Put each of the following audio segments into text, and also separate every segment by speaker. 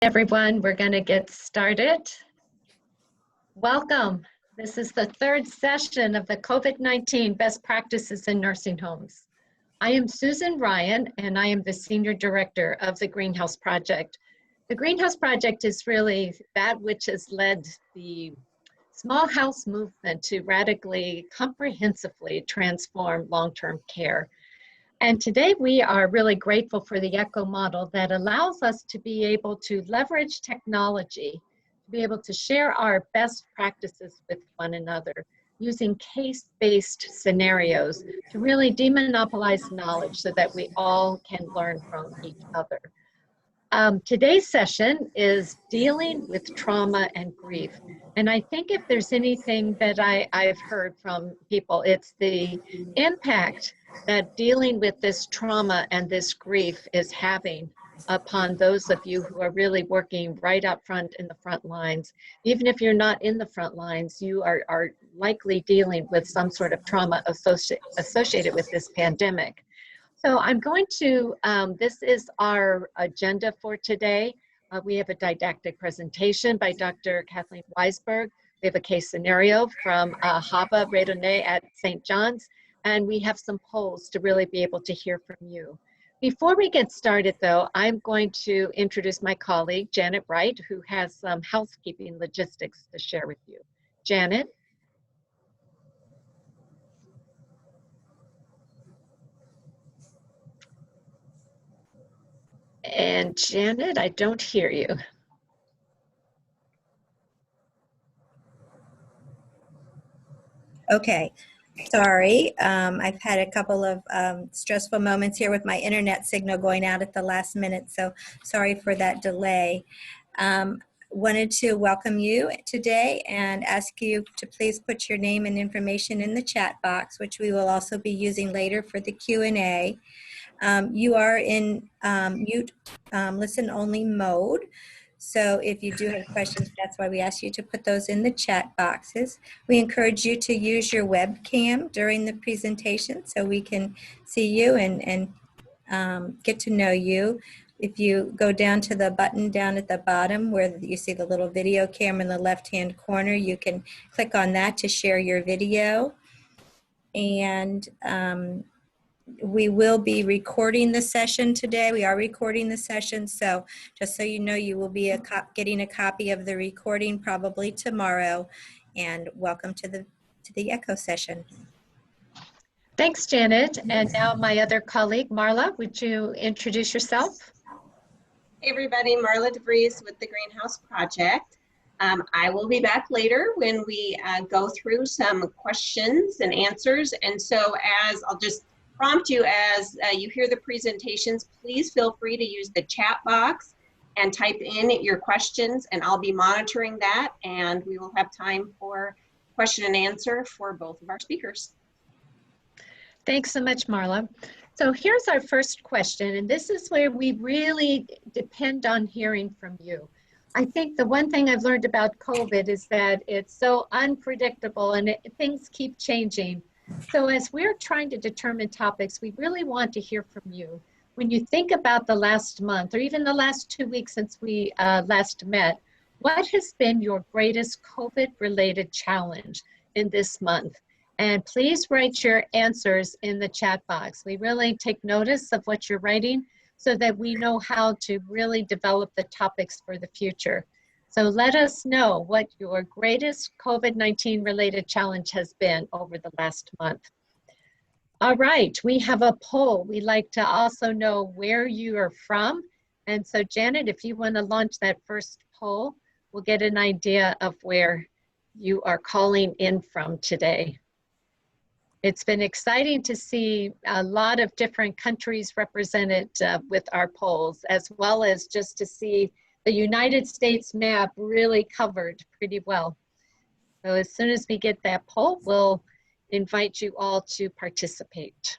Speaker 1: Everyone, we're going to get started. Welcome. This is the third session of the COVID-19 Best Practices in Nursing Homes. I am Susan Ryan, and I am the Senior Director of the Greenhouse Project. The Greenhouse Project is really that which has led the small house movement to radically, comprehensively transform long-term care. And today we are really grateful for the ECHO model that allows us to be able to leverage technology, to be able to share our best practices with one another, using case-based scenarios to really demonopolize knowledge so that we all can learn from each other. Today's session is dealing with trauma and grief. And I think if there's anything that I've heard from people, it's the impact that dealing with this trauma and this grief is having upon those of you who are really working right up front in the front lines. Even if you're not in the front lines, you are likely dealing with some sort of trauma associated with this pandemic. So I'm going to, this is our agenda for today. We have a didactic presentation by Dr. Kathleen Weisberg. We have a case scenario from Hava Redone at St. John's, and we have some polls to really be able to hear from you. Before we get started though, I'm going to introduce my colleague, Janet Wright, who has some housekeeping logistics to share with you. Janet? And Janet, I don't hear you.
Speaker 2: Okay, sorry. I've had a couple of stressful moments here with my internet signal going out at the last minute, so sorry for that delay. Wanted to welcome you today and ask you to please put your name and information in the chat box, which we will also be using later for the Q&A. You are in mute listen-only mode. So if you do have questions, that's why we ask you to put those in the chat boxes. We encourage you to use your webcam during the presentation so we can see you and get to know you. If you go down to the button down at the bottom where you see the little video camera in the left-hand corner, you can click on that to share your video. And we will be recording the session today. We are recording the session, so just so you know, you will be getting a copy of the recording probably tomorrow. And welcome to the ECHO session.
Speaker 1: Thanks, Janet. And now my other colleague, Marla, would you introduce yourself?
Speaker 3: Hey everybody, Marla DeVries with the Greenhouse Project. I will be back later when we go through some questions and answers. And so I'll just prompt you as you hear the presentations, please feel free to use the chat box and type in your questions, and I'll be monitoring that, and we will have time for question and answer for both of our speakers.
Speaker 1: Thanks so much, Marla. So here's our first question, and this is where we really depend on hearing from you. I think the one thing I've learned about COVID is that it's so unpredictable and things keep changing. So as we're trying to determine topics, we really want to hear from you. When you think about the last month or even the last 2 weeks since we last met, what has been your greatest COVID-related challenge in this month? And please write your answers in the chat box. We really take notice of what you're writing so that we know how to really develop the topics for the future. So let us know what your greatest COVID-19 related challenge has been over the last month. All right, we have a poll. We'd like to also know where you are from. And so Janet, if you want to launch that first poll, we'll get an idea of where you are calling in from today. It's been exciting to see a lot of different countries represented with our polls, as well as just to see the United States map really covered pretty well. So as soon as we get that poll, we'll invite you all to participate.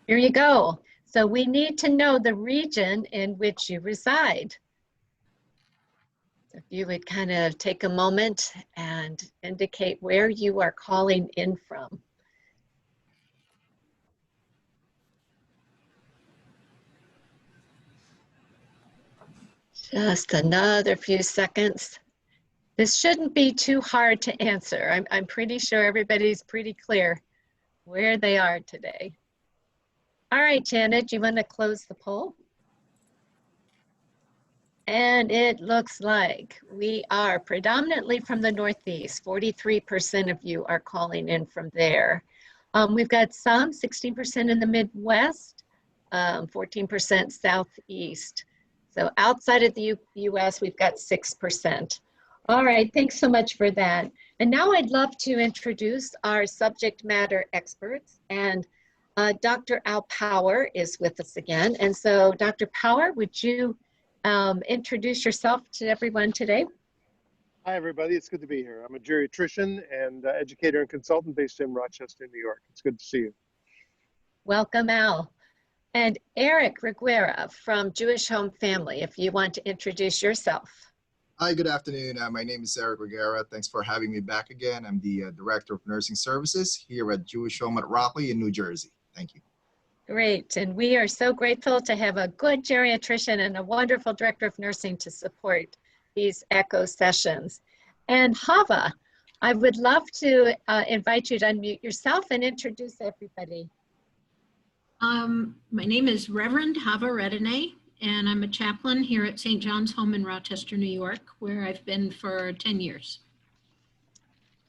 Speaker 1: Here you go. So we need to know the region in which you reside. If you would kind of take a moment and indicate where you are calling in from. Just another few seconds. This shouldn't be too hard to answer. I'm pretty sure everybody's pretty clear where they are today. All right, Janet, do you want to close the poll? And it looks like we are predominantly from the Northeast. 43% of you are calling in from there. We've got some, 16% in the Midwest, 14% Southeast. So outside of the US, we've got 6%. All right, thanks so much for that. And now I'd love to introduce our subject matter experts. And Dr. Al Power is with us again. And so Dr. Power, would you introduce yourself to everyone today?
Speaker 4: Hi, everybody. It's good to be here. I'm a geriatrician and educator and consultant based in Rochester, New York. It's good to see you.
Speaker 1: Welcome, Al. And Eric Reguera from Jewish Home Family, if you want to introduce yourself.
Speaker 5: Hi, good afternoon. My name is Eric Reguera. Thanks for having me back again. I'm the Director of Nursing Services here at Jewish Home at Rockley in New Jersey. Thank you.
Speaker 1: Great. And we are so grateful to have a good geriatrician and a wonderful Director of Nursing to support these ECHO sessions. And Hava, I would love to invite you to unmute yourself and introduce everybody.
Speaker 6: My name is Reverend Hava Redene, and I'm a chaplain here at St. John's Home in Rochester, New York, where I've been for 10 years.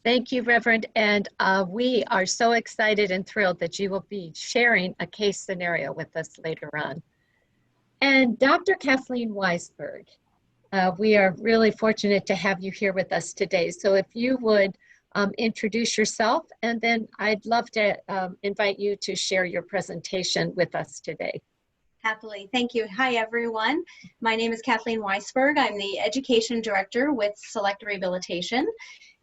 Speaker 1: Thank you, Reverend. And we are so excited and thrilled that you will be sharing a case scenario with us later on. And Dr. Kathleen Weisberg, we are really fortunate to have you here with us today. So if you would introduce yourself, and then I'd love to invite you to share your presentation with us today.
Speaker 7: Happily. Thank you. Hi, everyone. My name is Kathleen Weisberg. I'm the Education Director with Select Rehabilitation,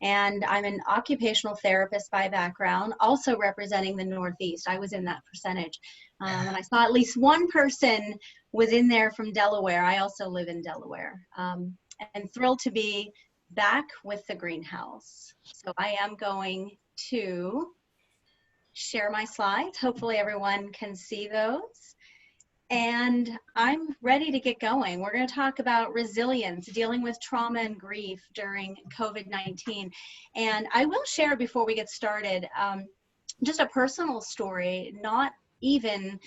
Speaker 7: and I'm an occupational therapist by background, also representing the Northeast. I was in that percentage. And I saw at least one person was in there from Delaware. I also live in Delaware. And thrilled to be back with the greenhouse. So I am going to share my slides. Hopefully everyone can see those. And I'm ready to get going. We're going to talk about resilience, dealing with trauma and grief during COVID-19. And I will share before we get started, just a personal story. Not even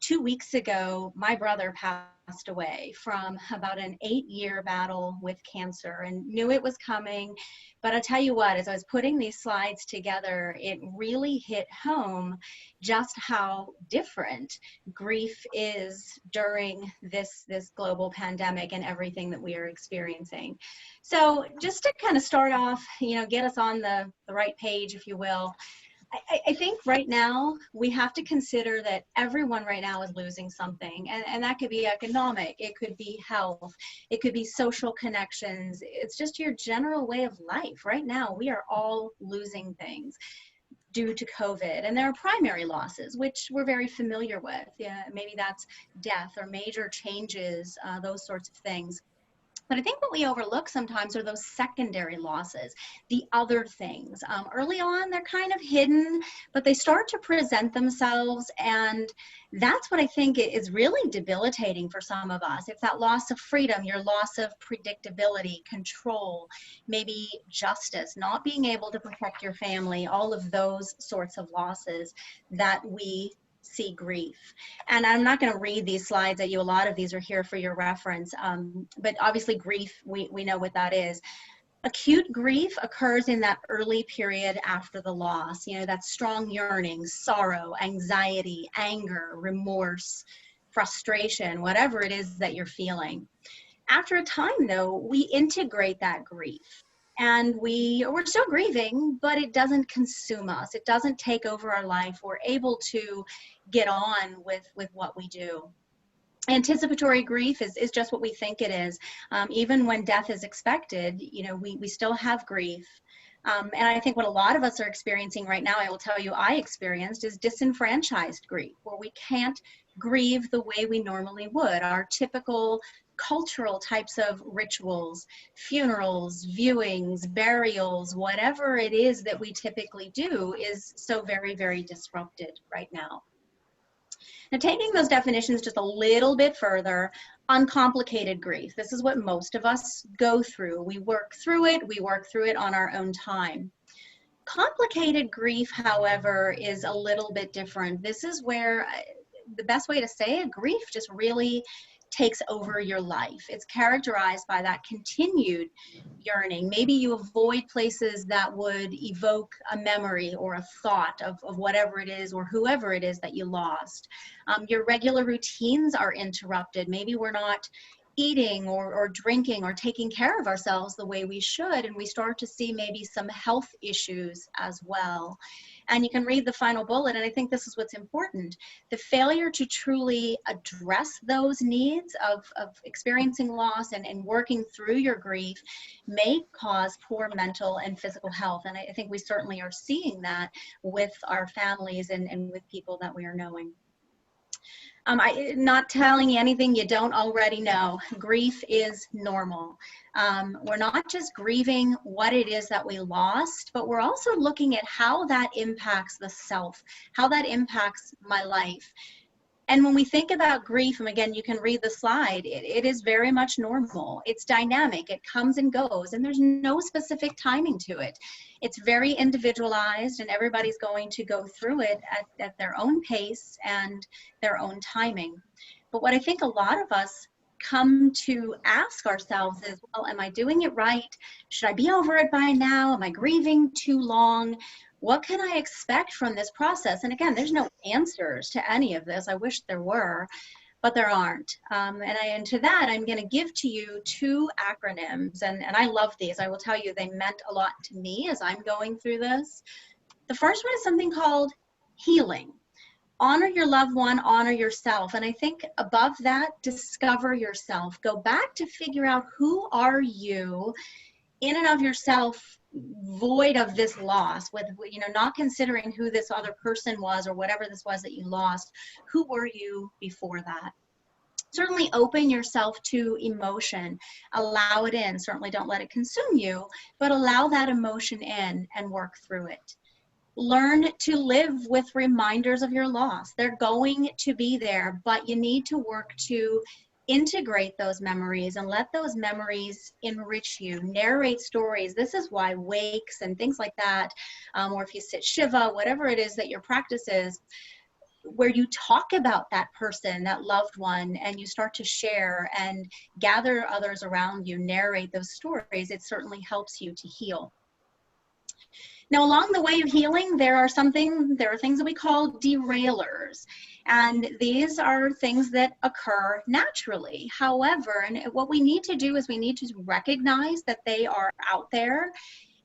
Speaker 7: 2 weeks ago, my brother passed away from about an 8-year battle with cancer, and knew it was coming. But I'll tell you what, as I was putting these slides together, it really hit home just how different grief is during this global pandemic and everything that we are experiencing. So just to kind of start off, get us on the right page, if you will. I think right now we have to consider that everyone right now is losing something, and that could be economic, it could be health, it could be social connections. It's just your general way of life. Right now we are all losing things due to COVID, and there are primary losses, which we're very familiar with. Yeah, maybe that's death or major changes, those sorts of things. But I think what we overlook sometimes are those secondary losses, the other things. Early on, they're kind of hidden, but they start to present themselves, and that's what I think is really debilitating for some of us. It's that loss of freedom, your loss of predictability, control, maybe justice, not being able to protect your family, all of those sorts of losses that we see grief. And I'm not going to read these slides at you. A lot of these are here for your reference. But obviously grief, we know what that is. Acute grief occurs in that early period after the loss. That strong yearning, sorrow, anxiety, anger, remorse, frustration, whatever it is that you're feeling. After a time, though, we integrate that grief. And we're still grieving, but it doesn't consume us. It doesn't take over our life. We're able to get on with what we do. Anticipatory grief is just what we think it is. Even when death is expected, we still have grief. And I think what a lot of us are experiencing right now, I will tell you I experienced, is disenfranchised grief, where we can't grieve the way we normally would. Our typical cultural types of rituals, funerals, viewings, burials, whatever it is that we typically do is so very, very disrupted right now. Now, taking those definitions just a little bit further, Uncomplicated grief. This is what most of us go through. We work through it on our own time. Complicated grief, however, is a little bit different. This is where the best way to say it, grief just really takes over your life. It's characterized by that continued yearning. Maybe you avoid places that would evoke a memory or a thought of whatever it is or whoever it is that you lost. Your regular routines are interrupted. Maybe we're not eating or drinking or taking care of ourselves the way we should, and we start to see maybe some health issues as well. And you can read the final bullet, and I think this is what's important. The failure to truly address those needs of experiencing loss and working through your grief may cause poor mental and physical health. And I think we certainly are seeing that with our families and with people that we are knowing. Not telling you anything you don't already know. Grief is normal. We're not just grieving what it is that we lost, but we're also looking at how that impacts the self, how that impacts my life. And when we think about grief, and again, you can read the slide, it is very much normal. It's dynamic, it comes and goes, and there's no specific timing to it. It's very individualized, and everybody's going to go through it at their own pace and their own timing. But what I think a lot of us come to ask ourselves is, well, am I doing it right? Should I be over it by now? Am I grieving too long? What can I expect from this process? And again, there's no answers to any of this. I wish there were, but there aren't. And to that, I'm going to give to you two acronyms. And I love these. I will tell you, they meant a lot to me as I'm going through this. The first one is something called healing. Honor your loved one, honor yourself. And I think above that, discover yourself. Go back to figure out who are you in and of yourself, void of this loss, with, you know, not considering who this other person was or whatever this was that you lost. Who were you before that? Certainly open yourself to emotion. Allow it in. Certainly don't let it consume you, but allow that emotion in and work through it. Learn to live with reminders of your loss. They're going to be there, but you need to work to integrate those memories and let those memories enrich you. Narrate stories. This is why wakes and things like that, or if you sit Shiva, whatever it is that your practice is, where you talk about that person, that loved one, and you start to share and gather others around you, narrate those stories, it certainly helps you to heal. Now, along the way of healing, there are things that we call derailers. And these are things that occur naturally. However, and what we need to do is we need to recognize that they are out there.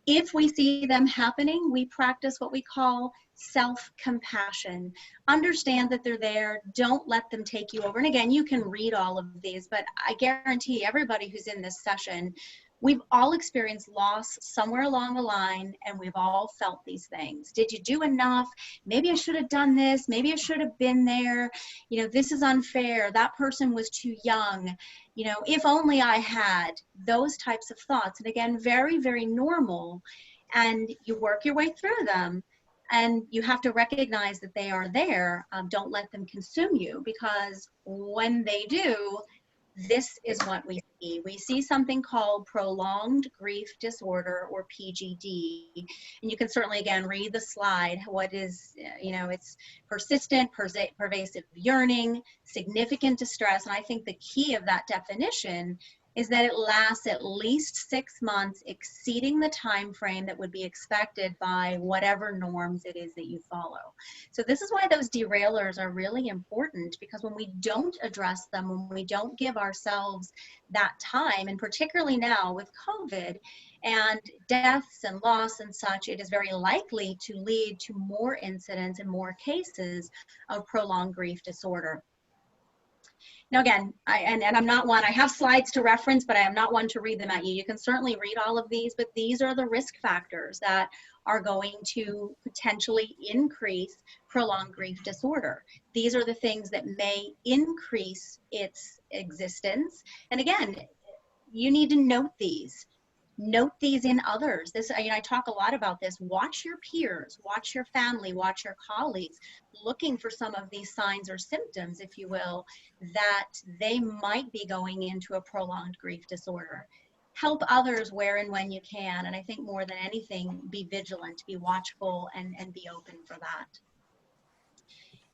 Speaker 7: If we see them happening, we practice what we call self-compassion. Understand that they're there. Don't let them take you over. And again, you can read all of these, but I guarantee everybody who's in this session, we've all experienced loss somewhere along the line, and we've all felt these things. Did you do enough? Maybe I should have done this. Maybe I should have been there. You know, this is unfair. That person was too young. You know, if only I had. Those types of thoughts. And again, very, very normal. And you work your way through them. And you have to recognize that they are there. Don't let them consume you, because when they do, this is what we see. We see something called prolonged grief disorder, or PGD. And you can certainly, again, read the slide. What is, you know, it's persistent, pervasive yearning, significant distress. And I think the key of that definition is that it lasts at least 6 months, exceeding the time frame that would be expected by whatever norms it is that you follow. So this is why those derailers are really important, because when we don't address them, when we don't give ourselves that time, and particularly now with COVID and deaths and loss and such, it is very likely to lead to more incidents and more cases of prolonged grief disorder. Now again, I'm not one, I have slides to reference, but I am not one to read them at you. You can certainly read all of these, but these are the risk factors that are going to potentially increase prolonged grief disorder. These are the things that may increase its existence. And again, you need to note these. Note these in others. This, I talk a lot about this. Watch your peers, watch your family, watch your colleagues, looking for some of these signs or symptoms, if you will, that they might be going into a prolonged grief disorder. Help others where and when you can. And I think more than anything, be vigilant, be watchful, and be open for that.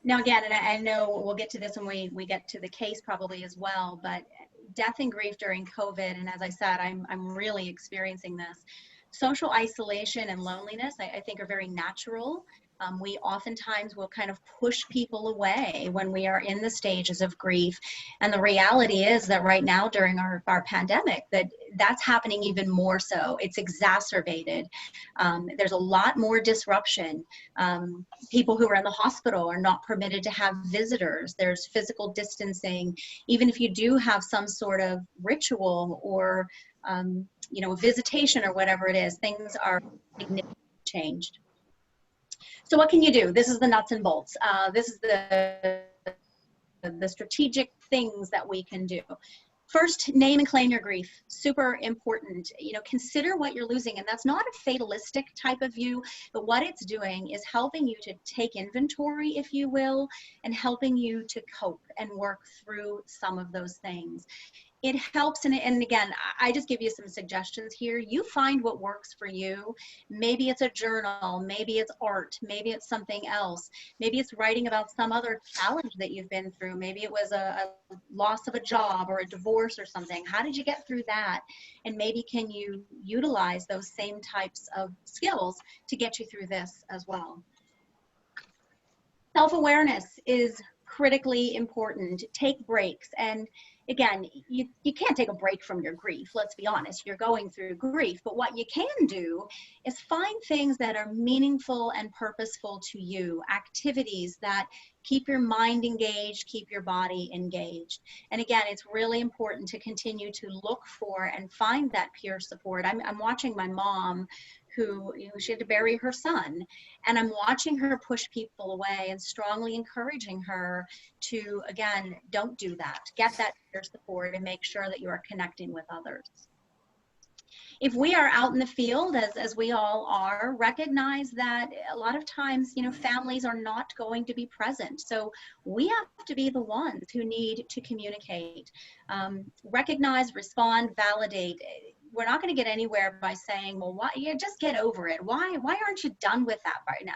Speaker 7: Now, again, and I know we'll get to this when we get to the case probably as well, but death and grief during COVID, and as I said, I'm really experiencing this. Social isolation and loneliness, I think, are very natural. We oftentimes will kind of push people away when we are in the stages of grief. And the reality is that right now during our pandemic, that's happening even more so. It's exacerbated. There's a lot more disruption. People who are in the hospital are not permitted to have visitors. There's physical distancing. Even if you do have some sort of ritual or a visitation or whatever it is, things are significantly changed. So what can you do? This is the nuts and bolts. This is the strategic things that we can do. First, name and claim your grief. Super important. Consider what you're losing. And that's not a fatalistic type of view, but what it's doing is helping you to take inventory, if you will, and helping you to cope and work through some of those things. It helps, and again, I just give you some suggestions here. You find what works for you. Maybe it's a journal, maybe it's art, maybe it's something else. Maybe it's writing about some other challenge that you've been through. Maybe it was a loss of a job or a divorce or something. How did you get through that? And maybe can you utilize those same types of skills to get you through this as well? Self-awareness is critically important. Take breaks. And again, you can't take a break from your grief. Let's be honest, you're going through grief. But what you can do is find things that are meaningful and purposeful to you, activities that keep your mind engaged, keep your body engaged. And again, it's really important to continue to look for and find that peer support. I'm watching my mom, who she had to bury her son, and I'm watching her push people away and strongly encouraging her to, again, don't do that. Get that peer support and make sure that you are connecting with others. If we are out in the field, as we all are, recognize that a lot of times, families are not going to be present. So we have to be the ones who need to communicate, recognize, respond, validate. We're not going to get anywhere by saying, well, why, just get over it. Why aren't you done with that by now?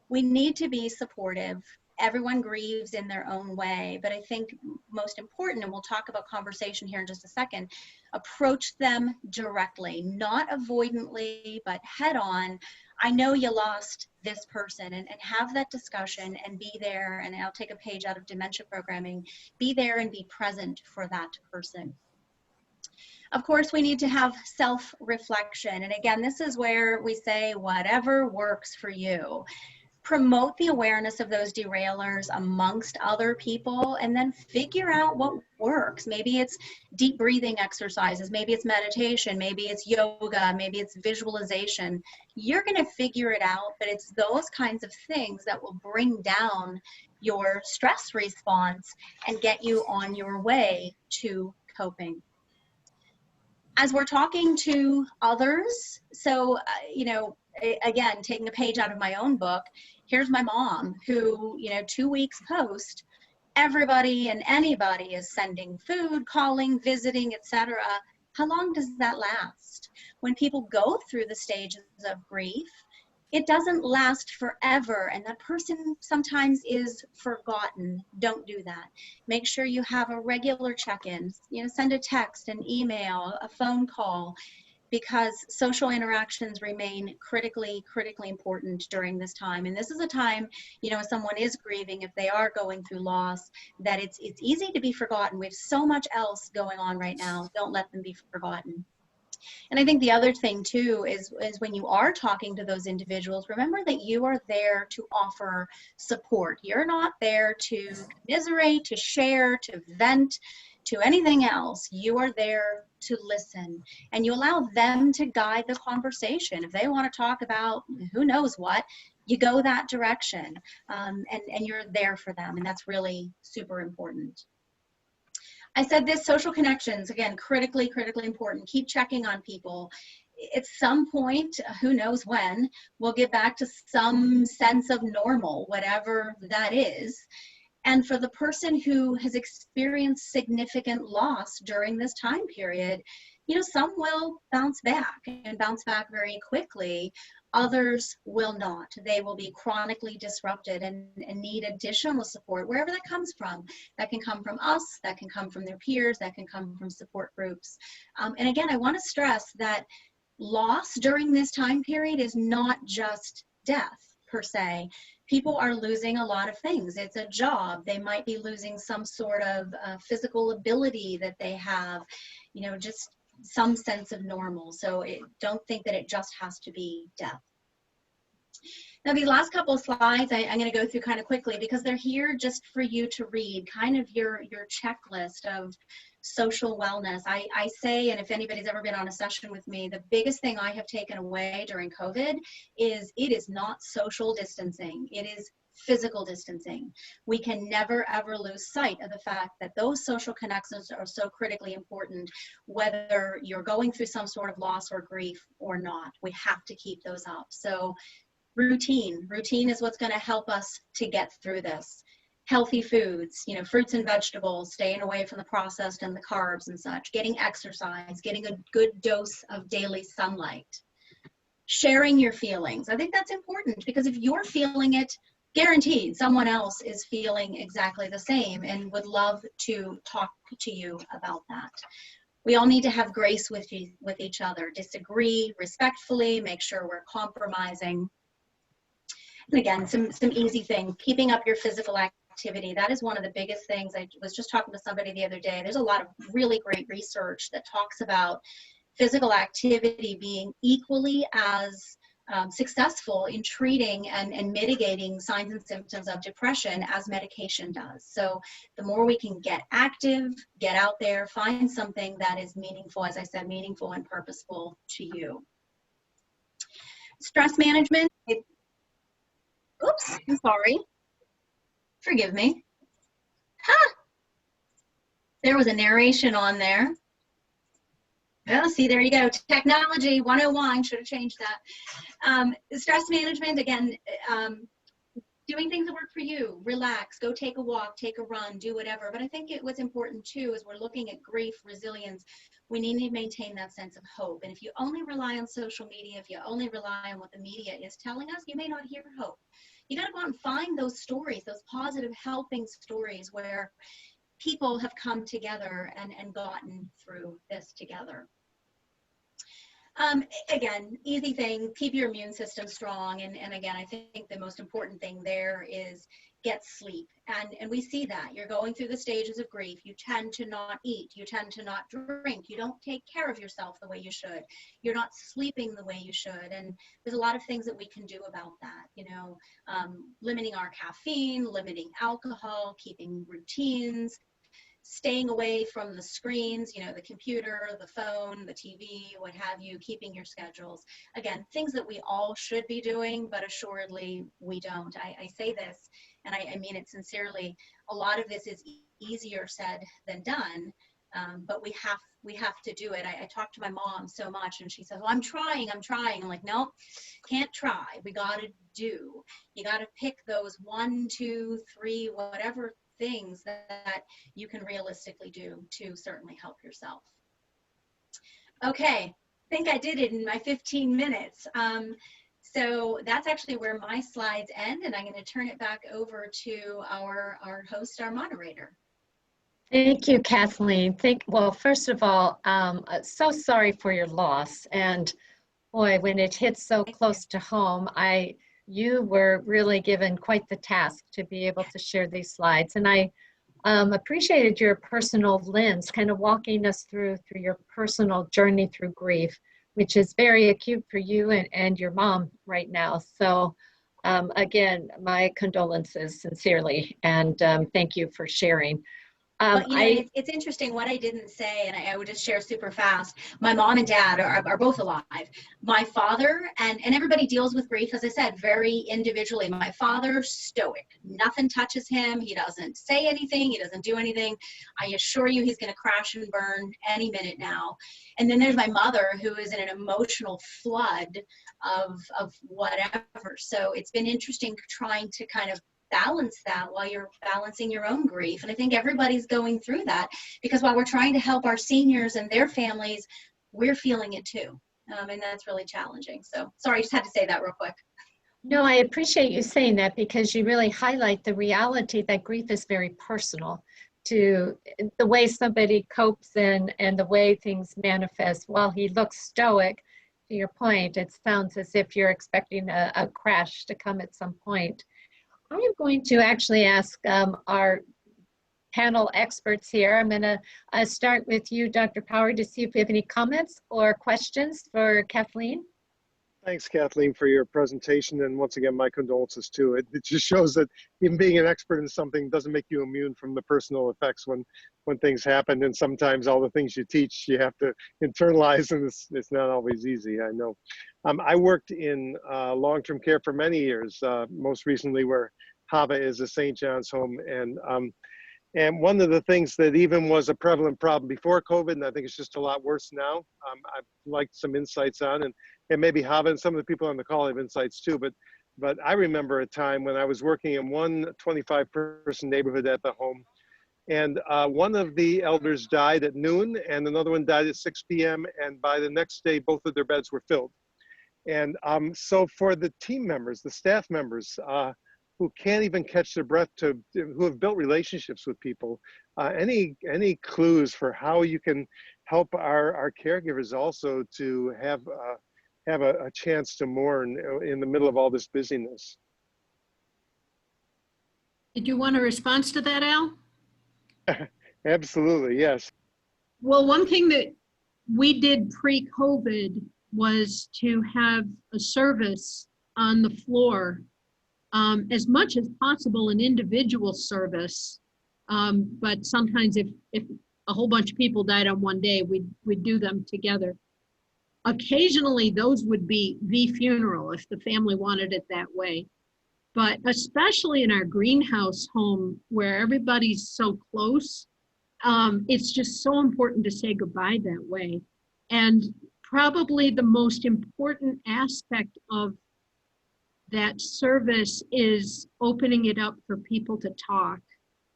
Speaker 7: We need to be supportive. Everyone grieves in their own way, but I think most important, and we'll talk about conversation here in just a second, approach them directly, not avoidantly, but head on. I know you lost this person, and have that discussion and be there. And I'll take a page out of dementia programming. Be there and be present for that person. Of course, we need to have self-reflection. And again, this is where we say whatever works for you. Promote the awareness of those derailers amongst other people, and then figure out what works. Maybe it's deep breathing exercises, maybe it's meditation, maybe it's yoga, maybe it's visualization. You're going to figure it out, but it's those kinds of things that will bring down your stress response and get you on your way to coping. As we're talking to others, so, again, taking a page out of my own book, here's my mom who, 2 weeks post, everybody and anybody is sending food, calling, visiting, etc. How long does that last? When people go through the stages of grief, it doesn't last forever, and that person sometimes is forgotten. Don't do that. Make sure you have a regular check-in. Send a text, an email, a phone call, because social interactions remain critically important during this time. And this is a time, if someone is grieving, if they are going through loss, that it's easy to be forgotten. We have so much else going on right now. Don't let them be forgotten. And I think the other thing too is when you are talking to those individuals, remember that you are there to offer support. You're not there to commiserate, to share, to vent, to anything else. You are there to listen, and you allow them to guide the conversation. If they want to talk about who knows what, you go that direction, and you're there for them, and that's really super important. I said this, social connections, again, critically important. Keep checking on people. At some point, who knows when, we'll get back to some sense of normal, whatever that is. And for the person who has experienced significant loss during this time period, you know, some will bounce back and bounce back very quickly. Others will not. They will be chronically disrupted and need additional support, wherever that comes from. That can come from us, that can come from their peers, that can come from support groups. And again, I want to stress that loss during this time period is not just death per se. People are losing a lot of things. It's a job. They might be losing some sort of physical ability that they have, you know, just some sense of normal. So don't think that it just has to be death. Now, these last couple of slides, I'm going to go through kind of quickly because they're here just for you to read, kind of your checklist of social wellness. I say, and if anybody's ever been on a session with me, the biggest thing I have taken away during COVID is it is not social distancing. It is physical distancing. We can never ever lose sight of the fact that those social connections are so critically important, whether you're going through some sort of loss or grief or not. We have to keep those up. So routine is what's going to help us to get through this. Healthy foods, you know, fruits and vegetables, staying away from the processed and the carbs and such, getting exercise, getting a good dose of daily sunlight, sharing your feelings. I think that's important because if you're feeling it, guaranteed someone else is feeling exactly the same and would love to talk to you about that. We all need to have grace with each other, disagree respectfully, make sure we're compromising. And again, some easy thing, keeping up your physical activity. That is one of the biggest things. I was just talking to somebody the other day. There's a lot of really great research that talks about physical activity being equally as successful in treating and mitigating signs and symptoms of depression as medication does. So the more we can get active, get out there, find something that is meaningful, as I said, meaningful and purposeful to you. Stress management. Oops, I'm sorry. Forgive me. There was a narration on there. Oh, see, there you go. Technology 101, should have changed that. Stress management, again, doing things that work for you. Relax, go take a walk, take a run, do whatever. But I think what's important too is we're looking at grief, resilience. We need to maintain that sense of hope. And if you only rely on social media, if you only rely on what the media is telling us, you may not hear hope. You got to go out and find those stories, those positive, helping stories where people have come together and gotten through this together. Again, easy thing, keep your immune system strong. And again, I think the most important thing there is get sleep. And we see that. You're going through the stages of grief. You tend to not eat. You tend to not drink. You don't take care of yourself the way you should. You're not sleeping the way you should. And there's a lot of things that we can do about that. You know, limiting our caffeine, limiting alcohol, keeping routines, staying away from the screens, you know, the computer, the phone, the TV, what have you, keeping your schedules. Again, things that we all should be doing, but assuredly we don't. I say this, and I mean it sincerely, a lot of this is easier said than done, but we have to do it. I talk to my mom so much, and she says, well, I'm trying. I'm like, no, can't try. We got to do. You got to pick those 1, 2, 3, whatever things that you can realistically do to certainly help yourself. Okay, I think I did it in my 15 minutes. So that's actually where my slides end, and I'm going to turn it back over to our host, our moderator.
Speaker 1: Thank you, Kathleen. Well, first of all, so sorry for your loss. And boy, when it hits so close to home, you were really given quite the task to be able to share these slides. And I appreciated your personal lens, kind of walking us through your personal journey through grief, which is very acute for you and your mom right now. So again, my condolences sincerely, and thank you for sharing.
Speaker 7: But you know, it's interesting what I didn't say, and I would just share super fast. My mom and dad are both alive. My father, and everybody deals with grief, as I said, very individually. My father, stoic. Nothing touches him. He doesn't say anything. He doesn't do anything. I assure you he's going to crash and burn any minute now. And then there's my mother, who is in an emotional flood of whatever. So it's been interesting trying to kind of balance that while you're balancing your own grief. And I think everybody's going through that, because while we're trying to help our seniors and their families, we're feeling it too. And that's really challenging. So sorry, I just had to say that real quick.
Speaker 1: No, I appreciate you saying that, because you really highlight the reality that grief is very personal to the way somebody copes and the way things manifest. While he looks stoic, to your point, it sounds as if you're expecting a crash to come at some point. I am going to actually ask our panel experts here. I'm going to start with you, Dr. Power, to see if we have any comments or questions for Kathleen.
Speaker 4: Thanks, Kathleen, for your presentation. And once again, my condolences too. It just shows that even being an expert in something doesn't make you immune from the personal effects when things happen. And sometimes all the things you teach, you have to internalize, and it's not always easy, I know. I worked in long-term care for many years, most recently where HAVA is a St. John's home. And one of the things that even was a prevalent problem before COVID, and I think it's just a lot worse now, I'd like some insights on, and maybe HAVA and some of the people on the call have insights too, but I remember a time when I was working in one 25-person neighborhood at the home, and one of the elders died at noon, and another one died at 6 p.m., and by the next day, both of their beds were filled. And so for the team members, the staff members, who can't even catch their breath, who have built relationships with people, any clues for how you can help our caregivers also to have a chance to mourn in the middle of all this busyness?
Speaker 6: Did you want a response to that, Al?
Speaker 4: Absolutely, yes.
Speaker 6: Well, one thing that we did pre-COVID was to have a service on the floor, as much as possible an individual service, but sometimes if a whole bunch of people died on one day, we'd do them together. Occasionally those would be the funeral if the family wanted it that way. But especially in our greenhouse home where everybody's so close, it's just so important to say goodbye that way. And probably the most important aspect of that service is opening it up for people to talk.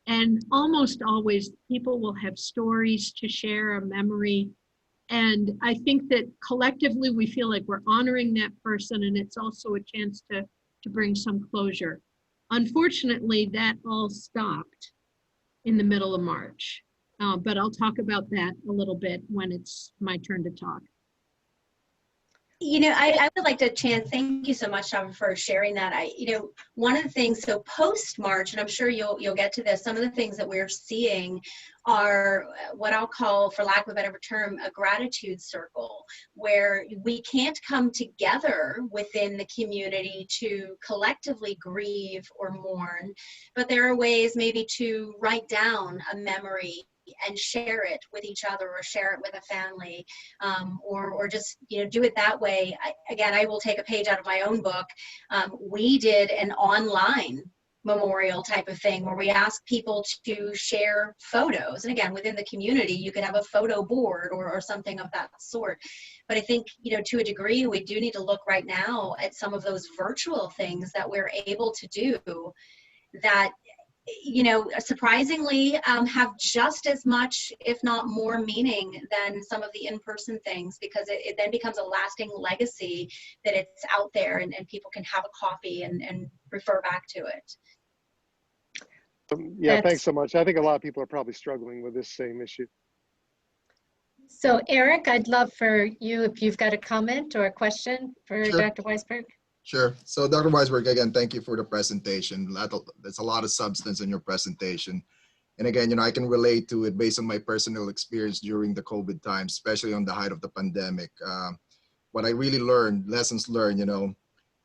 Speaker 6: And almost always people will have stories to share, a memory. And I think that collectively we feel like we're honoring that person, and it's also a chance to bring some closure. Unfortunately, that all stopped in the middle of March. But I'll talk about that a little bit when it's my turn to talk.
Speaker 7: You know, I would like to thank you so much, Tom, for sharing that. One of the things, so post-March, and I'm sure you'll get to this, some of the things that we're seeing are what I'll call, for lack of a better term, a gratitude circle, where we can't come together within the community to collectively grieve or mourn, but there are ways maybe to write down a memory and share it with each other, or share it with a family, or just do it that way. I will take a page out of my own book. We did an online memorial type of thing where we asked people to share photos, and again, within the community you could have a photo board or something of that sort. But I think to a degree we do need to look right now at some of those virtual things that we're able to do that surprisingly have just as much, if not more, meaning than some of the in-person things, because it then becomes a lasting legacy that it's out there and people can have a copy and refer back to it.
Speaker 4: Yeah, thanks so much. I think a lot of people are probably struggling with this same issue.
Speaker 1: So Eric, I'd love for you, if you've got a comment or a question for
Speaker 5: Sure.
Speaker 1: Dr. Weisberg.
Speaker 5: Sure. So Dr. Weisberg, again, thank you for the presentation. There's a lot of substance in your presentation. And again, I can relate to it based on my personal experience during the COVID time, especially on the height of the pandemic. What I really learned, lessons learned,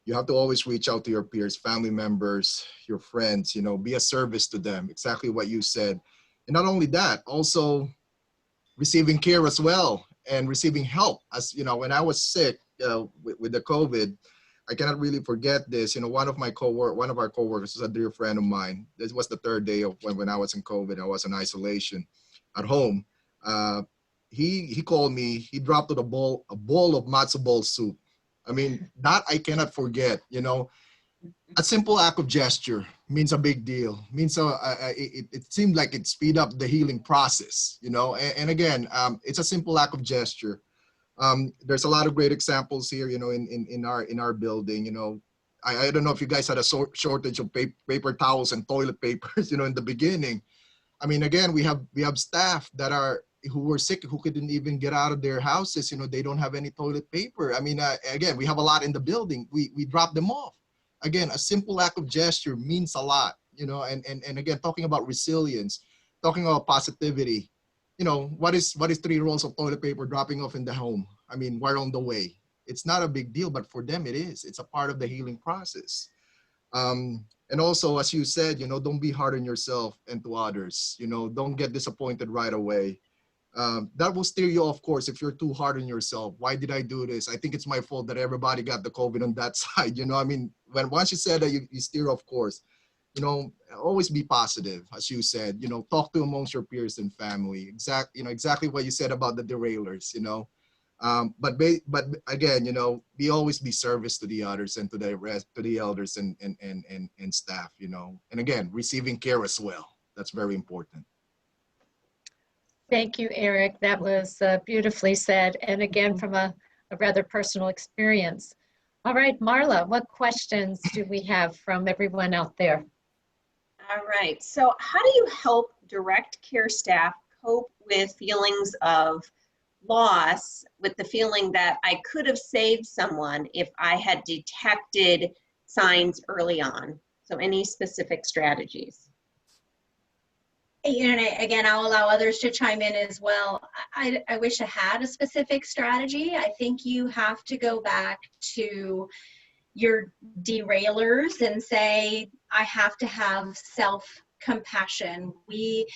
Speaker 5: you have to always reach out to your peers, family members, your friends, be a service to them. Exactly what you said. And not only that, also receiving care as well and receiving help. As you know, when I was sick with the COVID, I cannot really forget this. You know, one of our coworkers is a dear friend of mine. This was the third day of when I was in COVID. I was in isolation at home. He called me. He dropped a bowl of matzo ball soup. I mean, that I cannot forget. You know, a simple act of gesture means a big deal. Means it seemed like it speed up the healing process. You know, and again, it's a simple act of gesture. There's a lot of great examples here, you know, in our building. You know, I don't know if you guys had a shortage of paper towels and toilet papers, you know, in the beginning. I mean, again, we have staff who were sick, who couldn't even get out of their houses. You know, they don't have any toilet paper. I mean, again, we have a lot in the building. We drop them off. Again, a simple act of gesture means a lot, you know, and again, talking about resilience, talking about positivity. You know, what is 3 rolls of toilet paper dropping off in the home? I mean, we're on the way. It's not a big deal, but for them it is. It's a part of the healing process. And also, as you said, you know, don't be hard on yourself and to others. You know, don't get disappointed right away. That will steer you off course if you're too hard on yourself. Why did I do this? I think it's my fault that everybody got the COVID on that side. You know, I mean, once you said that, you steer off course. You know, always be positive, as you said. You know, talk to amongst your peers and family. Exactly what you said about the derailers. You know, but again, you know, always be service to the others and to the elders and staff. You know, and again, receiving care as well. That's very important.
Speaker 1: Thank you, Eric. That was beautifully said. And again, from a rather personal experience. All right, Marla, what questions do we have from everyone out there?
Speaker 3: All right, so how do you help direct care staff cope with feelings of loss, with the feeling that I could have saved someone if I had detected signs early on? So any specific strategies?
Speaker 7: And again, I'll allow others to chime in as well. I wish I had a specific strategy. I think you have to go back to your derailers and say, I have to have self-compassion. We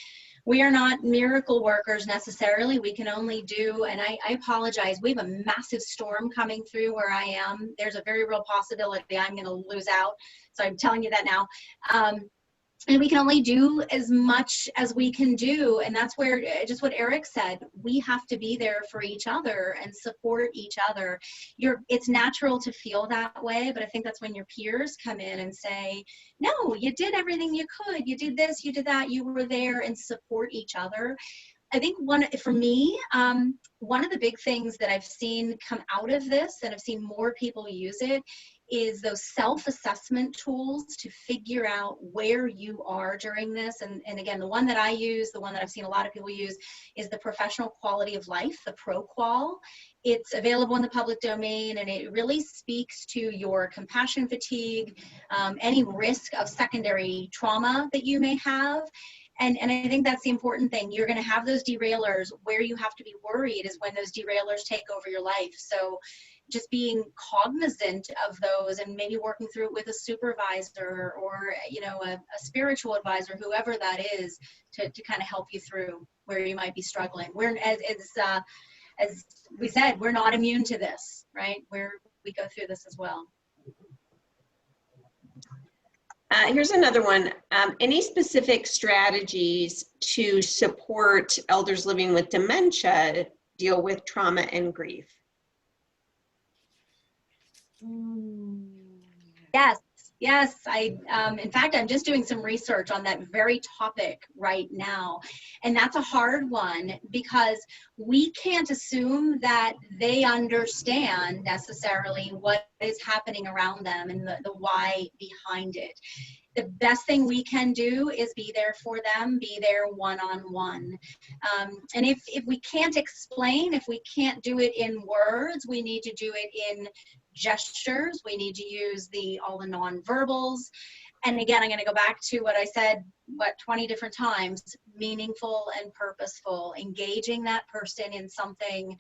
Speaker 7: are not miracle workers necessarily. We can only do, and I apologize, we have a massive storm coming through where I am. There's a very real possibility I'm going to lose out. So I'm telling you that now. And we can only do as much as we can do. And that's where, just what Eric said, we have to be there for each other and support each other. It's natural to feel that way, but I think that's when your peers come in and say, no, you did everything you could. You did this, you did that, you were there, and support each other. I think for me, one of the big things that I've seen come out of this, and I've seen more people use it, is those self-assessment tools to figure out where you are during this. And again, the one that I use, the one that I've seen a lot of people use, is the Professional Quality of Life, the ProQual. It's available in the public domain, and it really speaks to your compassion fatigue, any risk of secondary trauma that you may have. And I think that's the important thing. You're going to have those derailers. Where you have to be worried is when those derailers take over your life. So just being cognizant of those and maybe working through it with a supervisor or, you know, a spiritual advisor, whoever that is, to kind of help you through where you might be struggling. As we said, we're not immune to this, right? We go through this as well.
Speaker 3: Here's another one. Any specific strategies to support elders living with dementia deal with trauma and grief?
Speaker 7: Yes. In fact, I'm just doing some research on that very topic right now. And that's a hard one because we can't assume that they understand necessarily what is happening around them and the why behind it. The best thing we can do is be there for them, be there one-on-one. And if we can't explain, if we can't do it in words, we need to do it in gestures. We need to use all the nonverbals. And again, I'm going to go back to what I said, 20 different times, meaningful and purposeful, engaging that person in something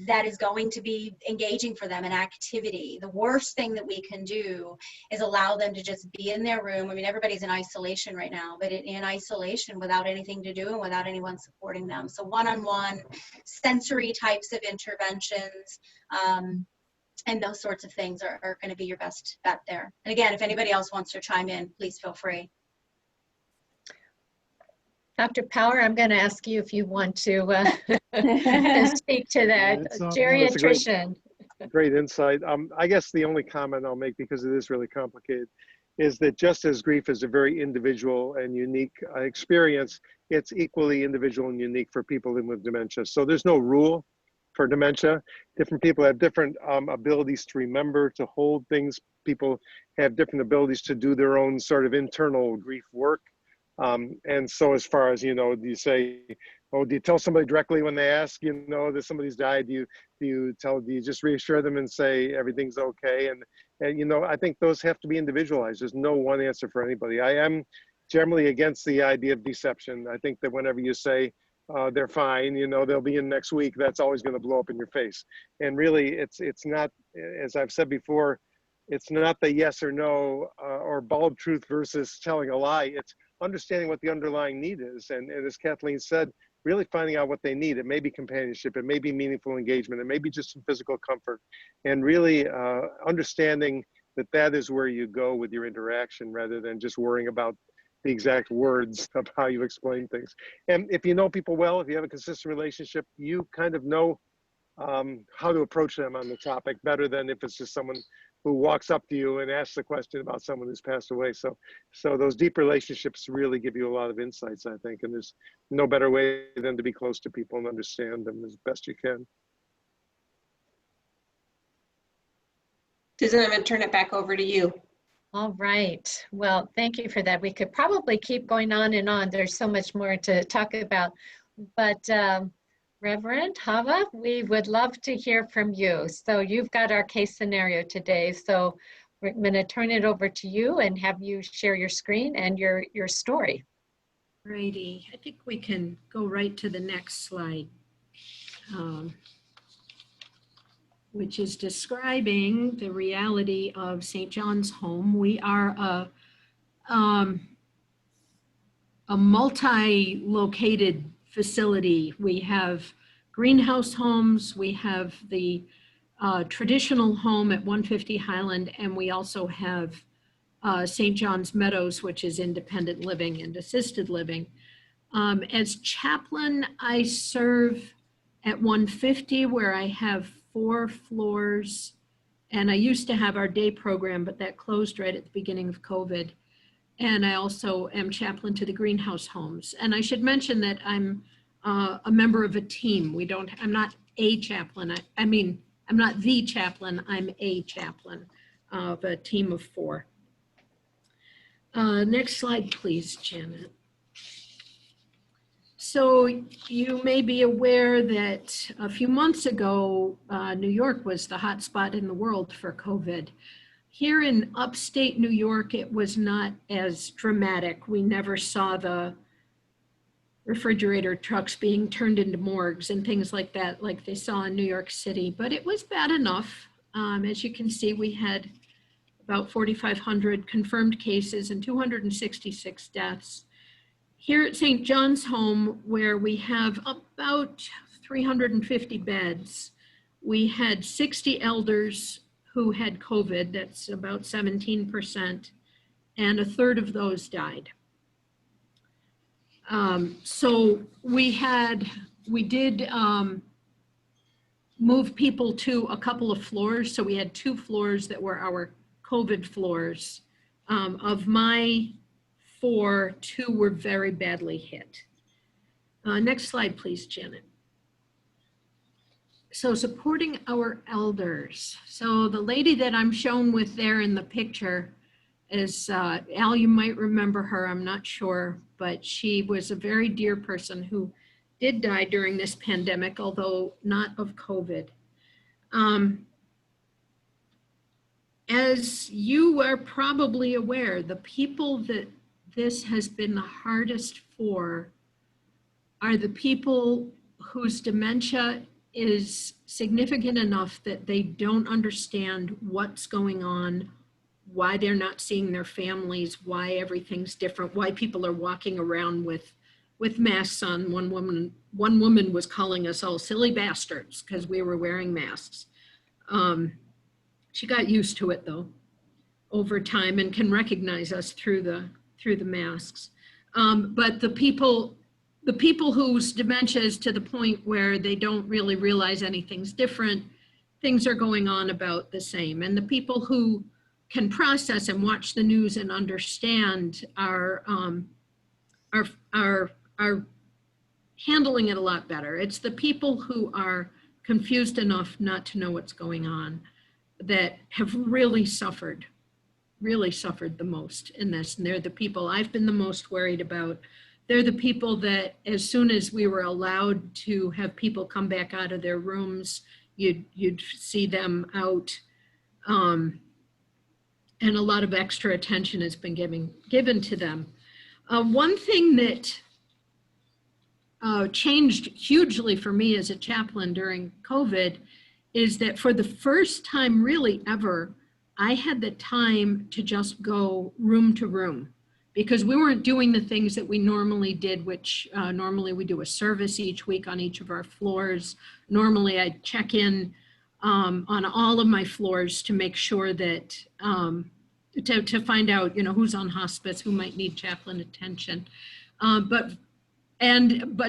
Speaker 7: that is going to be engaging for them, an activity. The worst thing that we can do is allow them to just be in their room. I mean, everybody's in isolation right now, but in isolation without anything to do and without anyone supporting them. So one-on-one sensory types of interventions, and those sorts of things are going to be your best bet there. And again, if anybody else wants to chime in, please feel free.
Speaker 1: Dr. Power, I'm going to ask you if you want to speak to that.
Speaker 4: Yeah, that's a
Speaker 1: Geriatrician.
Speaker 4: Great insight. I guess the only comment I'll make, because it is really complicated, is that just as grief is a very individual and unique experience, it's equally individual and unique for people living with dementia. So there's no rule for dementia. Different people have different abilities to remember, to hold things. People have different abilities to do their own sort of internal grief work. And so as far as, you know, do you say, oh, do you tell somebody directly when they ask, you know, that somebody's died? Do you just reassure them and say everything's okay? And you know, I think those have to be individualized. There's no one answer for anybody. I am generally against the idea of deception. I think that whenever you say they're fine, you know, they'll be in next week, that's always going to blow up in your face. And really, it's not, as I've said before, it's not the yes or no or bald truth versus telling a lie. It's understanding what the underlying need is. And as Kathleen said, really finding out what they need. It may be companionship, it may be meaningful engagement, it may be just some physical comfort, and really understanding that that is where you go with your interaction rather than just worrying about the exact words of how you explain things. And if you know people well, if you have a consistent relationship, you kind of know how to approach them on the topic better than if it's just someone who walks up to you and asks a question about someone who's passed away. So those deep relationships really give you a lot of insights, I think, and there's no better way than to be close to people and understand them as best you can.
Speaker 3: Susan, I'm going to turn it back over to you.
Speaker 1: All right. Well, thank you for that. We could probably keep going on and on. There's so much more to talk about. But Reverend Hava, we would love to hear from you. So you've got our case scenario today. So we're going to turn it over to you and have you share your screen and your story.
Speaker 6: Righty. I think we can go right to the next slide, which is describing the reality of St. John's Home. We are a multi-located facility. We have greenhouse homes, we have the traditional home at 150 Highland, and we also have St. John's Meadows, which is independent living and assisted living. As chaplain, I serve at 150, where I have 4 floors, and I used to have our day program, but that closed right at the beginning of COVID. And I also am chaplain to the greenhouse homes. And I should mention that I'm a member of a team. I'm not a chaplain. I mean, I'm not the chaplain, I'm a chaplain of a team of 4. Next slide, please, Janet. So you may be aware that a few months ago, New York was the hot spot in the world for COVID. Here in upstate New York, it was not as dramatic. We never saw the refrigerator trucks being turned into morgues and things like that, like they saw in New York City, but it was bad enough. As you can see, we had about 4,500 confirmed cases and 266 deaths. Here at St. John's Home, where we have about 350 beds, we had 60 elders who had COVID, that's about 17%, and a third of those died. So we did move people to a couple of floors. So we had 2 floors that were our COVID floors. Of my 4, 2 were very badly hit. Next slide, please, Janet. So supporting our elders. So the lady that I'm shown with there in the picture is, Al, you might remember her, I'm not sure, but she was a very dear person who did die during this pandemic, although not of COVID. As you are probably aware, the people that this has been the hardest for are the people whose dementia is significant enough that they don't understand what's going on, why they're not seeing their families, why everything's different, why people are walking around with masks on. One woman was calling us all silly bastards because we were wearing masks. She got used to it though over time and can recognize us through the masks. But the people whose dementia is to the point where they don't really realize anything's different, things are going on about the same. And the people who can process and watch the news and understand are handling it a lot better. It's the people who are confused enough not to know what's going on that have really suffered the most in this. And they're the people I've been the most worried about. They're the people that as soon as we were allowed to have people come back out of their rooms, you'd see them out. And a lot of extra attention has been given to them. One thing that changed hugely for me as a chaplain during COVID is that for the first time really ever, I had the time to just go room to room because we weren't doing the things that we normally did, which normally we do a service each week on each of our floors. Normally I'd check in on all of my floors to make sure that, to find out, who's on hospice, who might need chaplain attention. But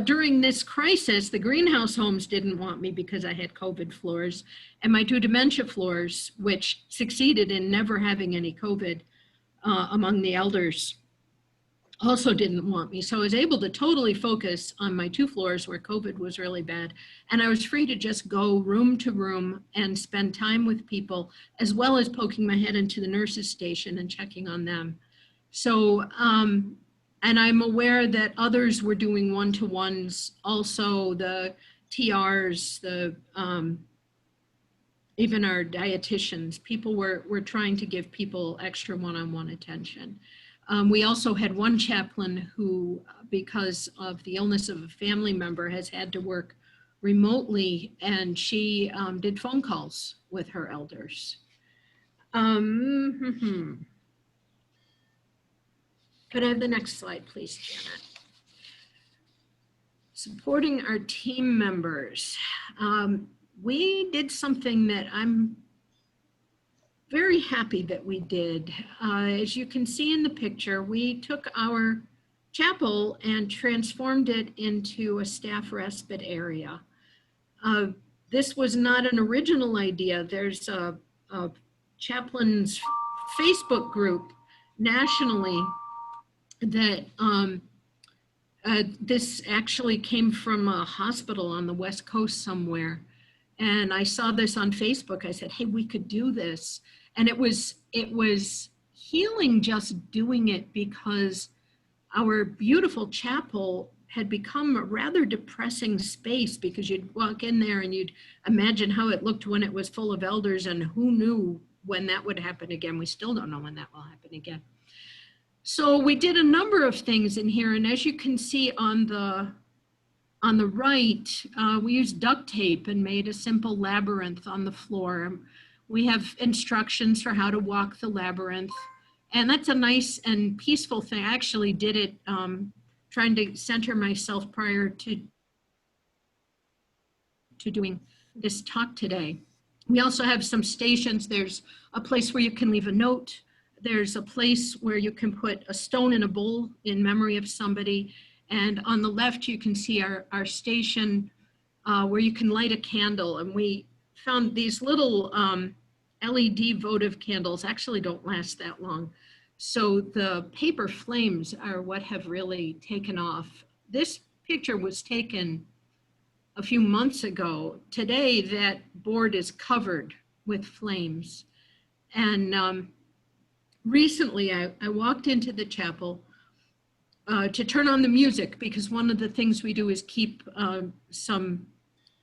Speaker 6: during this crisis, the greenhouse homes didn't want me because I had COVID floors, and my 2 dementia floors, which succeeded in never having any COVID among the elders, also didn't want me. So I was able to totally focus on my 2 floors where COVID was really bad. And I was free to just go room to room and spend time with people, as well as poking my head into the nurses' station and checking on them. So, and I'm aware that others were doing one-to-ones, also the TRs, even our dietitians. People were trying to give people extra one-on-one attention. We also had one chaplain who, because of the illness of a family member, has had to work remotely, and she did phone calls with her elders. Could I have the next slide, please, Janet? Supporting our team members. We did something that I'm very happy that we did. As you can see in the picture, we took our chapel and transformed it into a staff respite area. This was not an original idea. There's a chaplain's Facebook group nationally that this actually came from a hospital on the West Coast somewhere. And I saw this on Facebook. I said, hey, we could do this. And it was healing just doing it, because our beautiful chapel had become a rather depressing space, because you'd walk in there and you'd imagine how it looked when it was full of elders, and who knew when that would happen again. We still don't know when that will happen again. So we did a number of things in here, and as you can see on the right, we used duct tape and made a simple labyrinth on the floor. We have instructions for how to walk the labyrinth, and that's a nice and peaceful thing. I actually did it trying to center myself prior to doing this talk today. We also have some stations. There's a place where you can leave a note. There's a place where you can put a stone in a bowl in memory of somebody. And on the left, you can see our station where you can light a candle. And we found these little LED votive candles actually don't last that long. So the paper flames are what have really taken off. This picture was taken a few months ago. Today, that board is covered with flames. And recently, I walked into the chapel to turn on the music, because one of the things we do is keep some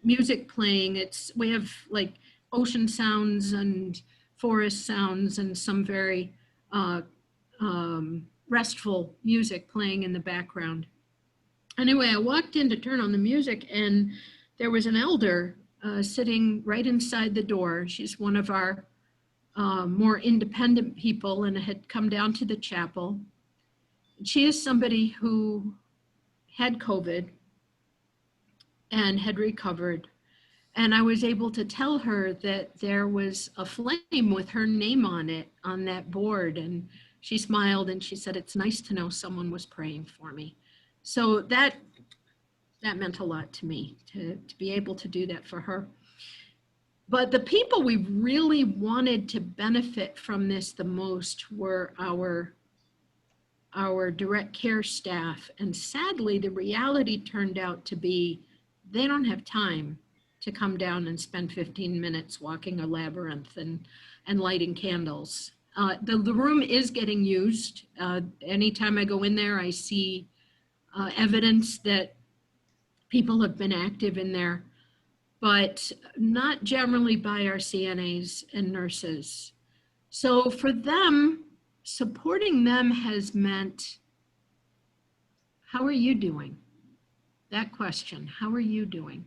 Speaker 6: music playing. We have like ocean sounds and forest sounds and some very restful music playing in the background. Anyway, I walked in to turn on the music, and there was an elder sitting right inside the door. She's one of our more independent people and had come down to the chapel. She is somebody who had COVID and had recovered. And I was able to tell her that there was a flame with her name on it, on that board. And she smiled and she said, "It's nice to know someone was praying for me." So that meant a lot to me, to be able to do that for her. But the people we really wanted to benefit from this the most were our direct care staff. And sadly, the reality turned out to be they don't have time to come down and spend 15 minutes walking a labyrinth and lighting candles. The room is getting used. Anytime I go in there, I see evidence that people have been active in there, but not generally by our CNAs and nurses. So for them, supporting them has meant, how are you doing? That question, how are you doing?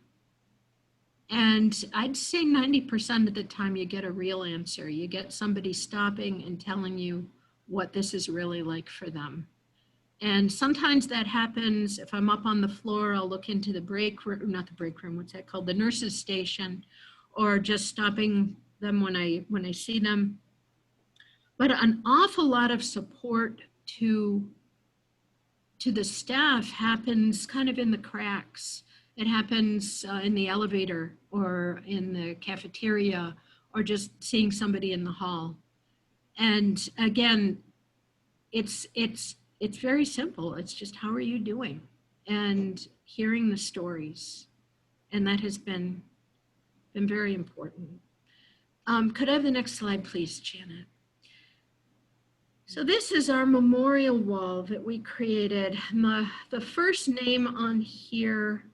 Speaker 6: And I'd say 90% of the time you get a real answer. You get somebody stopping and telling you what this is really like for them. And sometimes that happens, if I'm up on the floor, I'll look into the break room, not the break room, what's that called? The nurses' station, or just stopping them when I see them. But an awful lot of support to the staff happens kind of in the cracks. It happens in the elevator or in the cafeteria or just seeing somebody in the hall. And again, it's very simple. It's just, how are you doing? And hearing the stories. And that has been very important. Could I have the next slide, please, Janet? So this is our memorial wall that we created. The first name on here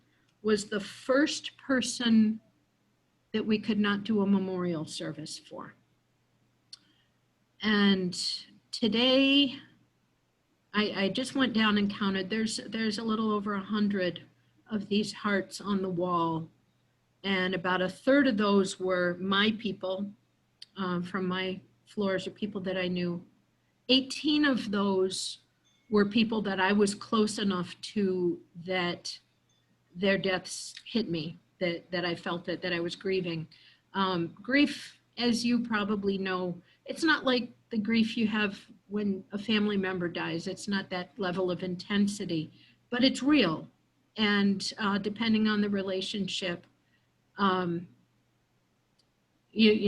Speaker 6: was the first person that we could not do a memorial service for. And today, I just went down and counted. There's a little over 100 of these hearts on the wall. And about a third of those were my people from my floors, or people that I knew. 18 of those were people that I was close enough to that their deaths hit me, that I felt that I was grieving. Grief, as you probably know, it's not like the grief you have when a family member dies. It's not that level of intensity, but it's real. And depending on the relationship, you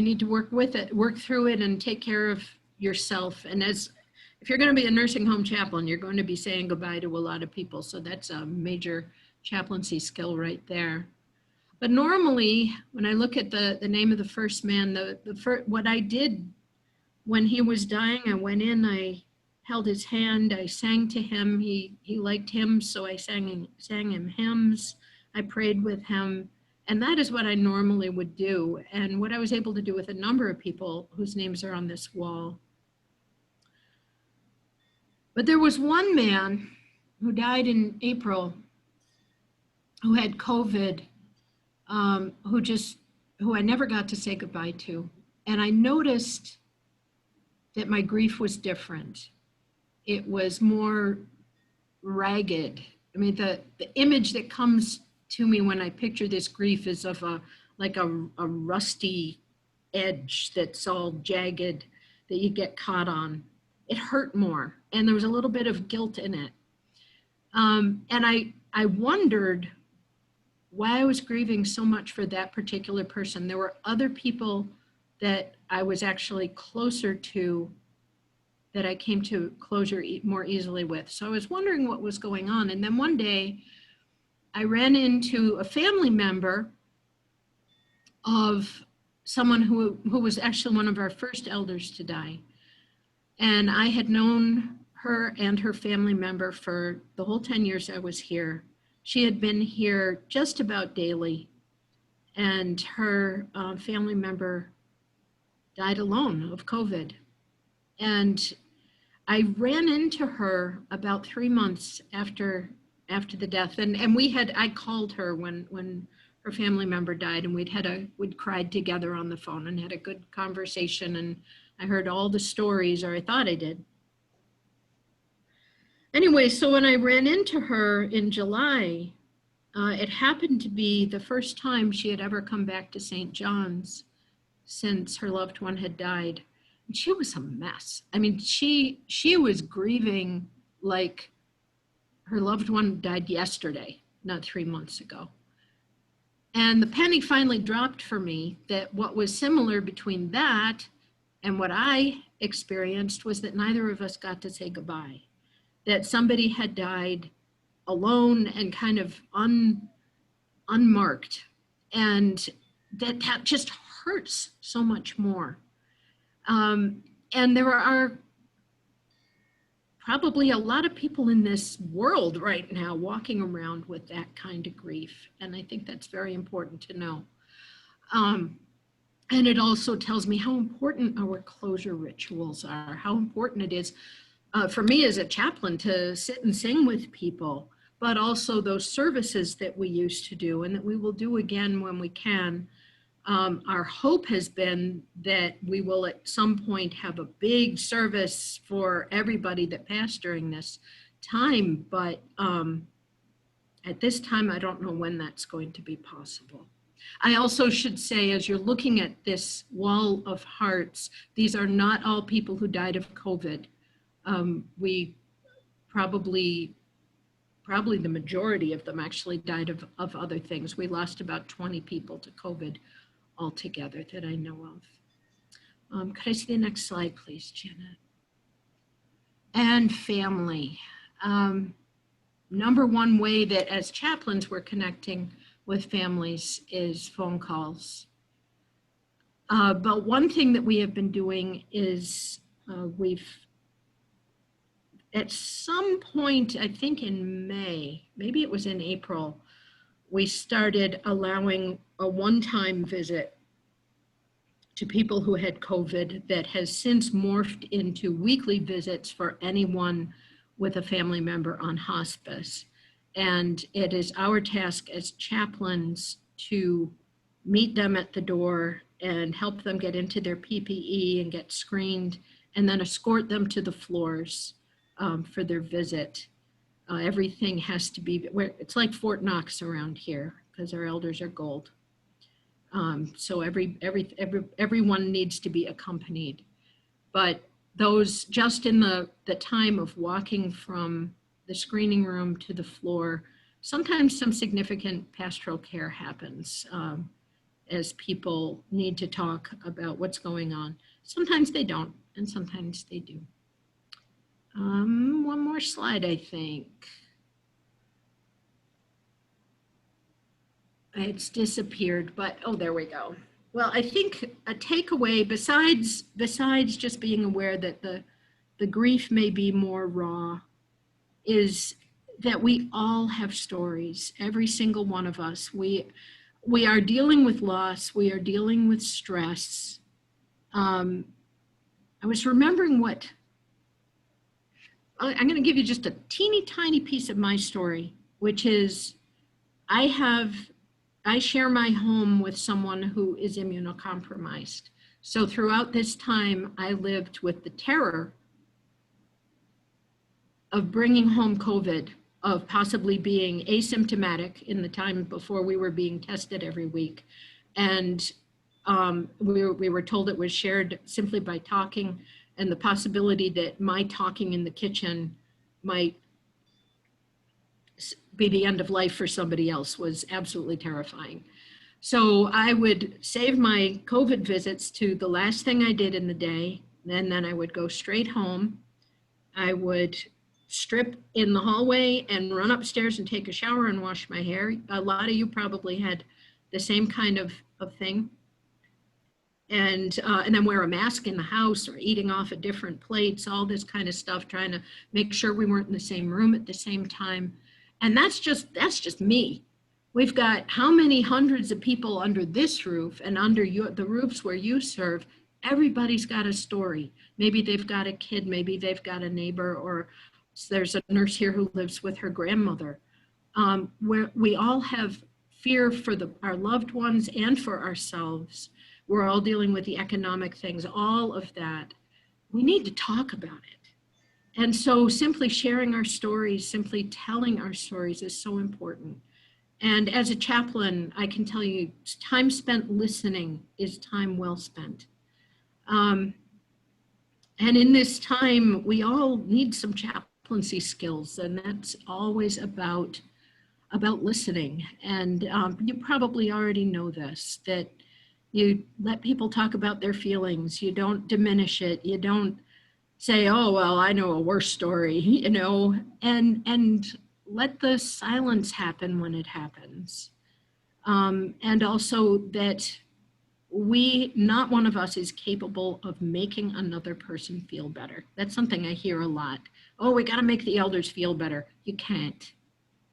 Speaker 6: need to work with it, work through it, and take care of yourself. And if you're going to be a nursing home chaplain, you're going to be saying goodbye to a lot of people. So that's a major chaplaincy skill right there. But normally, when I look at the name of the first man, what I did when he was dying, I went in, I held his hand, I sang to him. He liked hymns, so I sang him hymns. I prayed with him. And that is what I normally would do. And what I was able to do with a number of people whose names are on this wall. But there was one man who died in April who had COVID, who I never got to say goodbye to. And I noticed that my grief was different. It was more ragged. I mean, the image that comes to me when I picture this grief is of a rusty edge that's all jagged that you get caught on. It hurt more, and there was a little bit of guilt in it. And I wondered why I was grieving so much for that particular person. There were other people that I was actually closer to, that I came to closure more easily with. So I was wondering what was going on. And then one day I ran into a family member of someone who was actually one of our first elders to die. And I had known her and her family member for the whole 10 years I was here. She had been here just about daily, and her family member died alone of COVID. And I ran into her about 3 months after the death, and I called her when her family member died, and we'd cried together on the phone and had a good conversation, and I heard all the stories, or I thought I did. Anyway, so when I ran into her in July, it happened to be the first time she had ever come back to St. John's since her loved one had died. And she was a mess. I mean, she was grieving like her loved one died yesterday, not 3 months ago. And the penny finally dropped for me that what was similar between that and what I experienced was that neither of us got to say goodbye, that somebody had died alone and kind of unmarked, and that just hurts so much more. And there are probably a lot of people in this world right now walking around with that kind of grief. And I think that's very important to know. And it also tells me how important our closure rituals are, how important it is for me as a chaplain to sit and sing with people, but also those services that we used to do and that we will do again when we can. Our hope has been that we will at some point have a big service for everybody that passed during this time, but at this time, I don't know when that's going to be possible. I also should say, as you're looking at this wall of hearts, these are not all people who died of COVID. We probably the majority of them actually died of other things. We lost about 20 people to COVID altogether that I know of. Could I see the next slide, please, Janet? And family. Number one way that as chaplains we're connecting with families is phone calls. But one thing that we have been doing is we've, at some point, I think in May, maybe it was in April, we started allowing a one-time visit to people who had COVID that has since morphed into weekly visits for anyone with a family member on hospice. And it is our task as chaplains to meet them at the door and help them get into their PPE and get screened, and then escort them to the floors for their visit. Everything has to be, it's like Fort Knox around here because our elders are gold. So everyone needs to be accompanied. But those, just in the time of walking from the screening room to the floor, sometimes some significant pastoral care happens as people need to talk about what's going on. Sometimes they don't, and sometimes they do. One more slide, I think. It's disappeared, but oh, there we go. Well, I think a takeaway, besides just being aware that the grief may be more raw, is that we all have stories, every single one of us. We are dealing with loss, we are dealing with stress. I was remembering I'm going to give you just a teeny tiny piece of my story, which is I share my home with someone who is immunocompromised. So throughout this time, I lived with the terror of bringing home COVID, of possibly being asymptomatic in the time before we were being tested every week. And we were told it was shared simply by talking, and the possibility that my talking in the kitchen might be the end of life for somebody else was absolutely terrifying. So I would save my COVID visits to the last thing I did in the day, and then I would go straight home. I would strip in the hallway and run upstairs and take a shower and wash my hair. A lot of you probably had the same kind of thing. And then wear a mask in the house or eating off of different plates, all this kind of stuff, trying to make sure we weren't in the same room at the same time. And that's just me. We've got how many hundreds of people under this roof and under the roofs where you serve. Everybody's got a story. Maybe they've got a kid, maybe they've got a neighbor, or there's a nurse here who lives with her grandmother. Where we all have fear for our loved ones and for ourselves. We're all dealing with the economic things, all of that. We need to talk about it. And so simply sharing our stories, simply telling our stories is so important. And as a chaplain, I can tell you, time spent listening is time well spent. And in this time, we all need some chaplaincy skills, and that's always about listening. And you probably already know this, that you let people talk about their feelings. You don't diminish it. You don't say, oh, well, I know a worse story, you know, and let the silence happen when it happens. And also that not one of us is capable of making another person feel better. That's something I hear a lot. Oh, we got to make the elders feel better. You can't.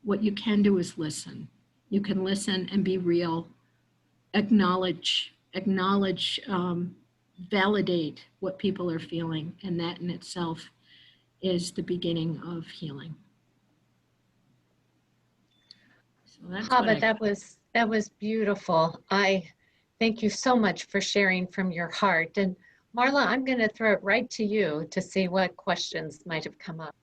Speaker 6: What you can do is listen. You can listen and be real, acknowledge, validate what people are feeling, and that in itself is the beginning of healing. So that's
Speaker 1: Hava, that was beautiful. I thank you so much for sharing from your heart. And Marla, I'm going to throw it right to you to see what questions might have come up.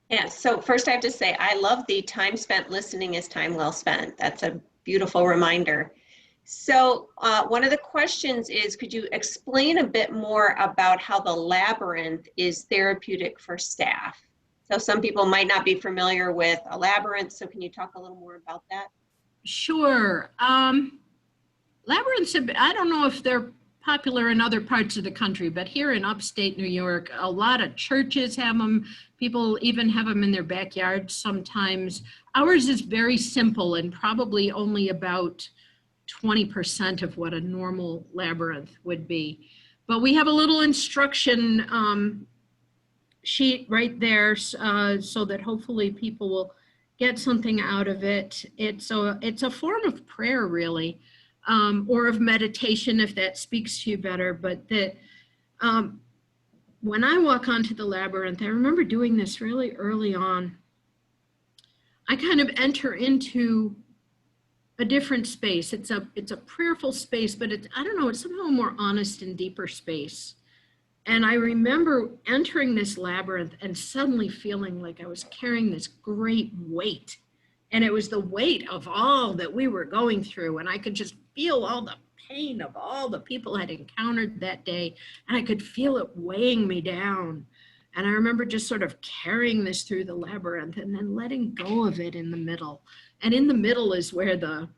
Speaker 3: Yeah, so first I have to say, I love the time spent listening is time well spent. That's a beautiful reminder. So one of the questions is, could you explain a bit more about how the labyrinth is therapeutic for staff? So some people might not be familiar with a labyrinth, so can you talk a little more about that?
Speaker 6: Sure. Labyrinths, I don't know if they're popular in other parts of the country, but here in upstate New York, a lot of churches have them. People even have them in their backyards sometimes. Ours is very simple and probably only about 20% of what a normal labyrinth would be. But we have a little instruction sheet right there so that hopefully people will get something out of it. It's a form of prayer, really. Or of meditation, if that speaks to you better. But that when I walk onto the labyrinth, I remember doing this really early on. I kind of enter into a different space. It's a prayerful space, but it's somehow a more honest and deeper space. And I remember entering this labyrinth and suddenly feeling like I was carrying this great weight. And it was the weight of all that we were going through. And I could just feel all the pain of all the people I had encountered that day. And I could feel it weighing me down. And I remember just sort of carrying this through the labyrinth and then letting go of it in the middle. And in the middle is where the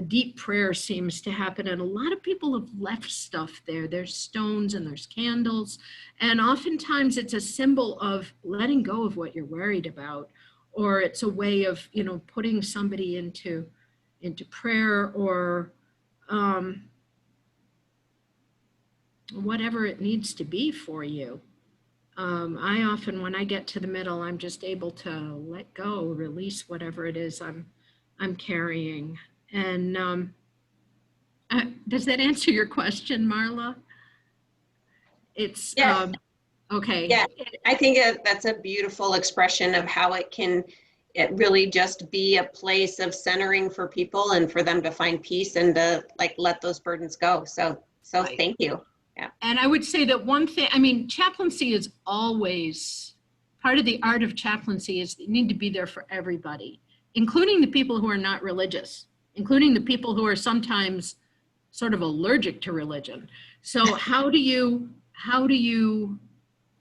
Speaker 6: deep prayer seems to happen. And a lot of people have left stuff there. There's stones and there's candles. And oftentimes it's a symbol of letting go of what you're worried about. Or it's a way of, putting somebody into prayer or whatever it needs to be for you. I often, when I get to the middle, I'm just able to let go, release whatever it is I'm carrying. And does that answer your question, Marla? It's
Speaker 3: yes.
Speaker 6: Okay.
Speaker 3: Yeah, I think that's a beautiful expression of how it really just be a place of centering for people and for them to find peace and to let those burdens go. So right. Thank you. Yeah.
Speaker 6: And I would say that one thing, chaplaincy is always, part of the art of chaplaincy is you need to be there for everybody, including the people who are not religious, including the people who are sometimes sort of allergic to religion. So how do you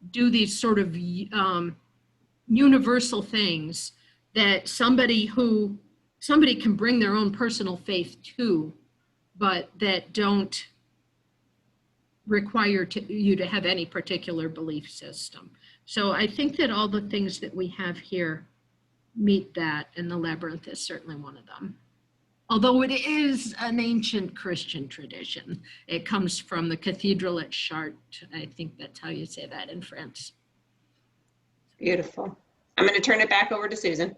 Speaker 6: do these sort of universal things that somebody can bring their own personal faith to, but that don't require you to have any particular belief system. So I think that all the things that we have here meet that, and the labyrinth is certainly one of them. Although it is an ancient Christian tradition. It comes from the cathedral at Chartres. I think that's how you say that in France.
Speaker 3: Beautiful. I'm going to turn it back over to Susan.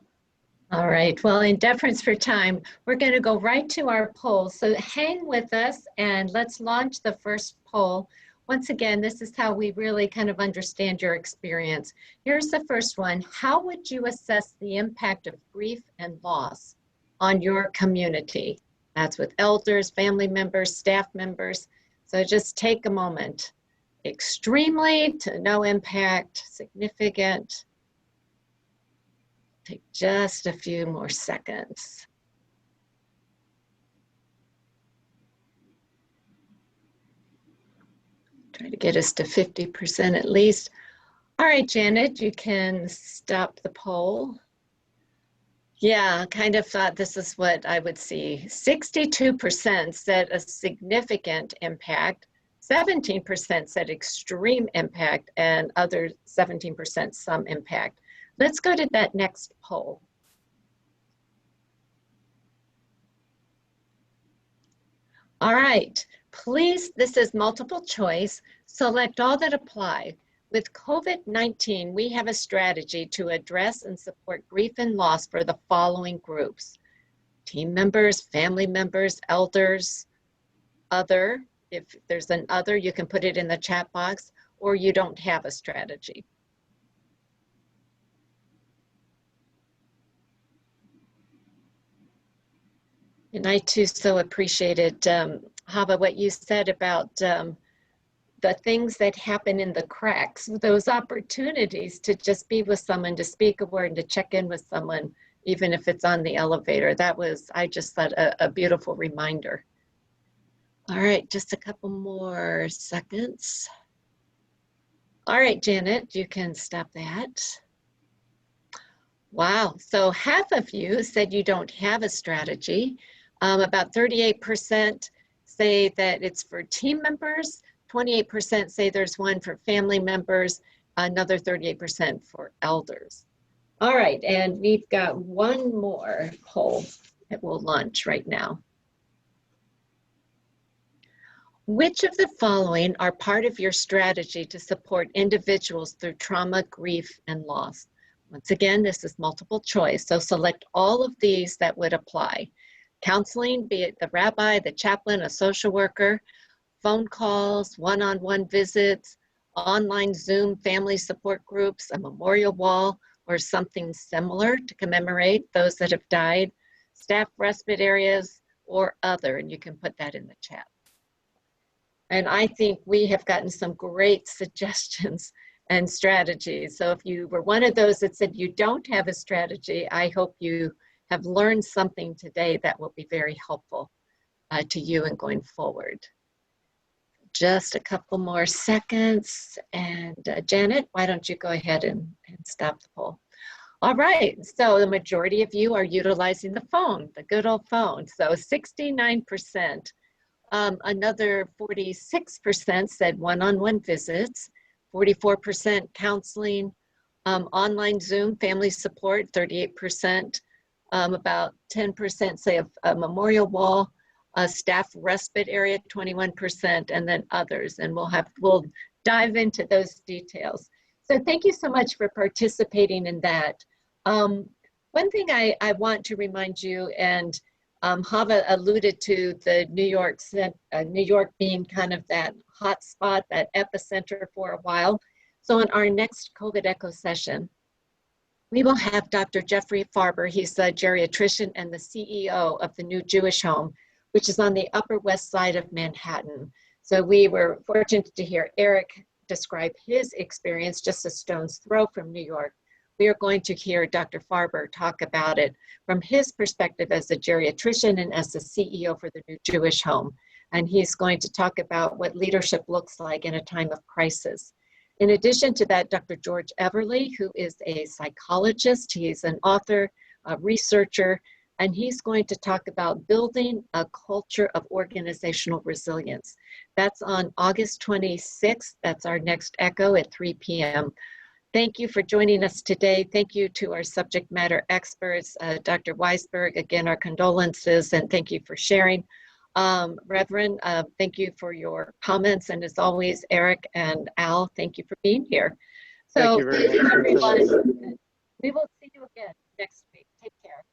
Speaker 1: All right. Well, in deference for time, we're going to go right to our poll. So hang with us and let's launch the first poll. Once again, this is how we really kind of understand your experience. Here's the first one. How would you assess the impact of grief and loss on your community. That's with elders, family members, staff members. So just take a moment. Extremely to no impact, significant. Take just a few more seconds. Try to get us to 50% at least. All right, Janet, you can stop the poll. Yeah, kind of thought this is what I would see. 62% said a significant impact, 17% said extreme impact, and other 17% some impact. Let's go to that next poll. All right, please, this is multiple choice. Select all that apply. With COVID-19, we have a strategy to address and support grief and loss for the following groups: team members, family members, elders, other. If there's an other, you can put it in the chat box, or you don't have a strategy. And I too so appreciated, Hava, what you said about the things that happen in the cracks, those opportunities to just be with someone, to speak a word, and to check in with someone, even if it's on the elevator. That was, I just thought, a beautiful reminder. All right, just a couple more seconds. All right, Janet, you can stop that. Wow, so half of you said you don't have a strategy. About 38% say that it's for team members, 28% say there's one for family members, another 38% for elders. All right, and we've got one more poll that we'll launch right now. Which of the following are part of your strategy to support individuals through trauma, grief, and loss? Once again, this is multiple choice, so select all of these that would apply. Counseling, be it the rabbi, the chaplain, a social worker, phone calls, one-on-one visits, online Zoom family support groups, a memorial wall, or something similar to commemorate those that have died, staff respite areas, or other, and you can put that in the chat. And I think we have gotten some great suggestions and strategies. So if you were one of those that said you don't have a strategy, I hope you have learned something today that will be very helpful to you in going forward. Just a couple more seconds. And Janet, why don't you go ahead and stop the poll? All right, so the majority of you are utilizing the phone, the good old phone. So 69%. Another 46% said one-on-one visits, 44% counseling, online Zoom family support, 38%, about 10% say a memorial wall, a staff respite area, 21%, and then others. And we'll dive into those details. So thank you so much for participating in that. One thing I want to remind you, and Hava alluded to the New York being kind of that hot spot, that epicenter for a while. So in our next COVID Echo session, we will have Dr. Jeffrey Farber. He's a geriatrician and the CEO of the new Jewish home, which is on the Upper West Side of Manhattan. So we were fortunate to hear Eric describe his experience just a stone's throw from New York. We are going to hear Dr. Farber talk about it from his perspective as a geriatrician and as the CEO for the new Jewish home. And he's going to talk about what leadership looks like in a time of crisis. In addition to that, Dr. George Everly, who is a psychologist, he's an author, a researcher, and he's going to talk about building a culture of organizational resilience. That's on August 26th. That's our next Echo at 3 p.m. Thank you for joining us today. Thank you to our subject matter experts, Dr. Weisberg, again, our condolences, and thank you for sharing. Reverend, thank you for your comments, and as always, Eric and Al, thank you for being here. So
Speaker 4: Thank you very much.
Speaker 1: everyone. We will see you again next week. Take care.